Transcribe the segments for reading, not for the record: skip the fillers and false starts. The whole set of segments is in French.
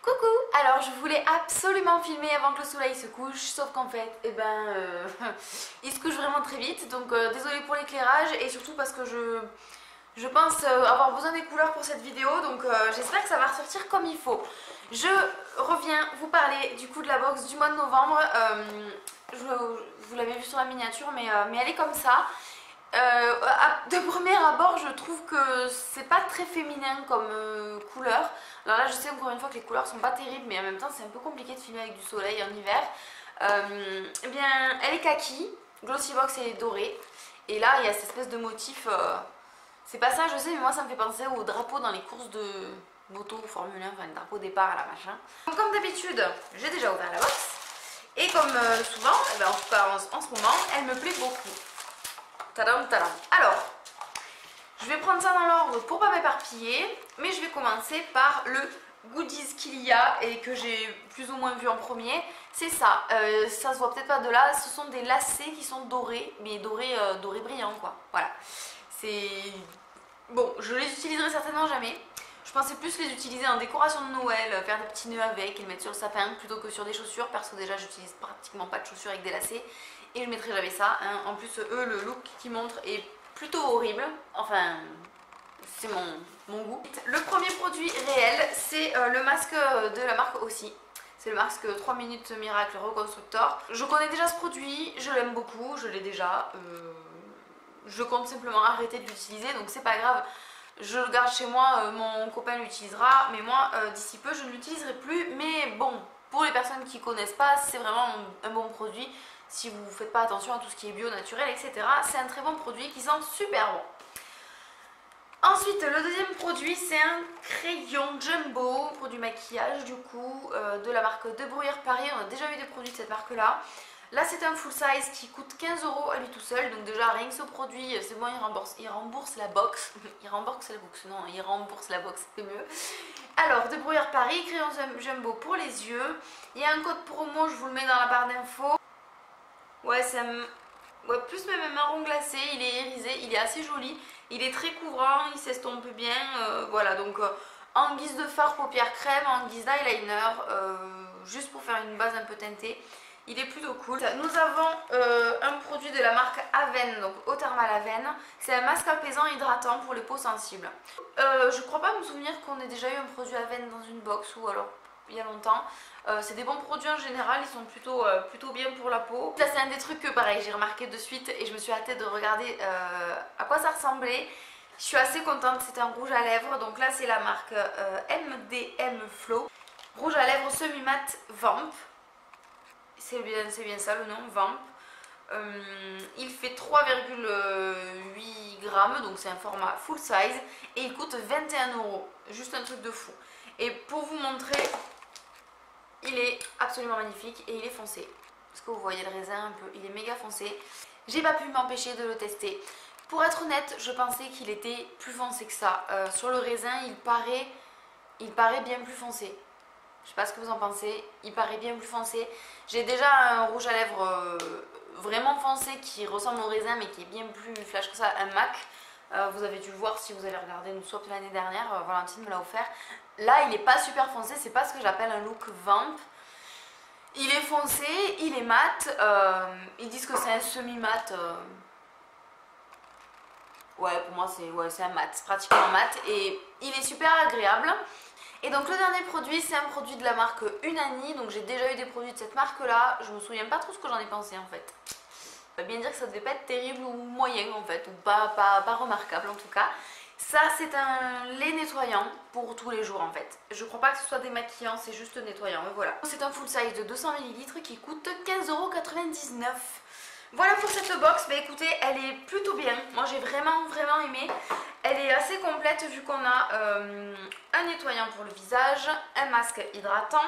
Coucou! Alors je voulais absolument filmer avant que le soleil se couche, sauf qu'en fait, il se couche vraiment très vite, donc désolée pour l'éclairage et surtout parce que je pense avoir besoin des couleurs pour cette vidéo, donc j'espère que ça va ressortir comme il faut. Je reviens vous parler du coup de la box du mois de novembre. Vous l'avez vu sur la miniature, mais elle est comme ça. De premier abord, je trouve que c'est pas très féminin comme couleur. Alors là, je sais encore une fois que les couleurs sont pas terribles, mais en même temps, c'est un peu compliqué de filmer avec du soleil en hiver. Eh bien, elle est kaki, glossy box et dorée. Et là, il y a cette espèce de motif. C'est pas ça, je sais, mais moi, ça me fait penser au drapeau dans les courses de moto, Formule 1, enfin, le drapeau départ à la machin. Donc, comme d'habitude, j'ai déjà ouvert la box. Et comme souvent, en tout cas en ce moment, elle me plaît beaucoup. Tadam, tadam. Alors, je vais prendre ça dans l'ordre pour pas m'éparpiller, mais je vais commencer par le goodies qu'il y a et que j'ai plus ou moins vu en premier. C'est ça, ça se voit peut-être pas de là, ce sont des lacets qui sont dorés, mais dorés, dorés brillants quoi. Voilà, c'est... Bon, je les utiliserai certainement jamais. Je pensais plus les utiliser en décoration de Noël, faire des petits nœuds avec et les mettre sur le sapin plutôt que sur des chaussures. Perso déjà j'utilise pratiquement pas de chaussures avec des lacets et je mettrai jamais ça. Hein. En plus eux le look qu'ils montrent est plutôt horrible. Enfin c'est mon goût. Le premier produit réel c'est le masque de la marque aussi. C'est le masque 3 minutes miracle reconstructeur. Je connais déjà ce produit, je l'aime beaucoup, je l'ai déjà. Je compte simplement arrêter de l'utiliser donc c'est pas grave. Je le garde chez moi, mon copain l'utilisera, mais moi d'ici peu je ne l'utiliserai plus. Mais bon, pour les personnes qui ne connaissent pas, c'est vraiment un bon produit. Si vous ne faites pas attention à tout ce qui est bio, naturel, etc. C'est un très bon produit qui sent super bon. Ensuite, le deuxième produit, c'est un crayon jumbo, produit maquillage du coup, de la marque De Bruyère Paris. On a déjà eu des produits de cette marque-là. Là c'est un full size qui coûte 15 € à lui tout seul, donc déjà rien que ce produit, c'est bon, il rembourse la box. Il rembourse la box, non, il rembourse la box, c'est mieux. Alors, De Bruyère Paris, crayon jumbo pour les yeux. Il y a un code promo, je vous le mets dans la barre d'infos. Ouais, c'est un... Ouais, plus même un marron glacé, il est irisé, il est assez joli. Il est très couvrant, il s'estompe bien, voilà, donc... en guise de fard paupières crème, en guise d'eyeliner, juste pour faire une base un peu teintée. Il est plutôt cool. Nous avons un produit de la marque Aven, donc Eau Thermale Aven. C'est un masque apaisant hydratant pour les peaux sensibles. Je crois pas me souvenir qu'on ait déjà eu un produit Aven dans une box ou alors il y a longtemps. C'est des bons produits en général, ils sont plutôt bien pour la peau. Ça c'est un des trucs que pareil j'ai remarqué de suite et je me suis hâtée de regarder à quoi ça ressemblait. Je suis assez contente, c'est un rouge à lèvres. Donc là c'est la marque MDM Flow. Rouge à lèvres semi-mat Vamp. C'est bien ça le nom, Vamp. Il fait 3,8 grammes, donc c'est un format full size. Et il coûte 21 €. Juste un truc de fou. Et pour vous montrer, il est absolument magnifique et il est foncé. Est-ce que vous voyez le raisin un peu? Il est méga foncé. J'ai pas pu m'empêcher de le tester. Pour être honnête, je pensais qu'il était plus foncé que ça. Sur le raisin, il paraît bien plus foncé. Je sais pas ce que vous en pensez, il paraît bien plus foncé. J'ai déjà un rouge à lèvres vraiment foncé qui ressemble au raisin mais qui est bien plus flash que ça, un MAC. Vous avez dû le voir si vous avez regardé une swap l'année dernière, Valentine me l'a offert. Là il n'est pas super foncé, c'est pas ce que j'appelle un look vamp. Il est foncé, il est mat, ils disent que c'est un semi-mat. Ouais, pour moi c'est un mat, c'est pratiquement un mat et il est super agréable. Et donc le dernier produit, c'est un produit de la marque Unani. Donc j'ai déjà eu des produits de cette marque là. Je me souviens pas trop ce que j'en ai pensé en fait. On va bien dire que ça devait pas être terrible ou moyen en fait, ou pas remarquable en tout cas. Ça c'est un lait nettoyant pour tous les jours en fait. Je crois pas que ce soit démaquillant, c'est juste nettoyant, mais voilà. C'est un full size de 200 ml qui coûte 15,99 €. Voilà pour cette box, bah écoutez, elle est plutôt bien. Moi j'ai vraiment aimé. Elle est assez complète vu qu'on a un nettoyant pour le visage, un masque hydratant.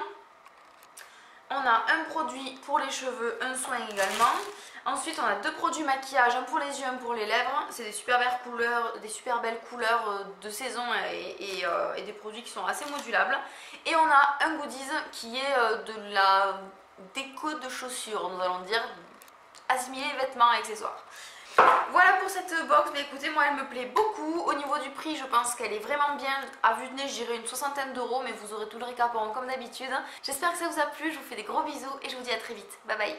On a un produit pour les cheveux, un soin également. Ensuite on a deux produits maquillage, un pour les yeux, un pour les lèvres. C'est des super belles couleurs de saison et des produits qui sont assez modulables. Et on a un goodies qui est de la déco de chaussures, nous allons dire, assimilé vêtements et accessoires. Voilà pour cette box, mais écoutez, moi elle me plaît beaucoup. Au niveau du prix, je pense qu'elle est vraiment bien. À vue de nez, je dirais une soixantaine d'euros, mais vous aurez tout le récapon comme d'habitude. J'espère que ça vous a plu, je vous fais des gros bisous et je vous dis à très vite. Bye bye.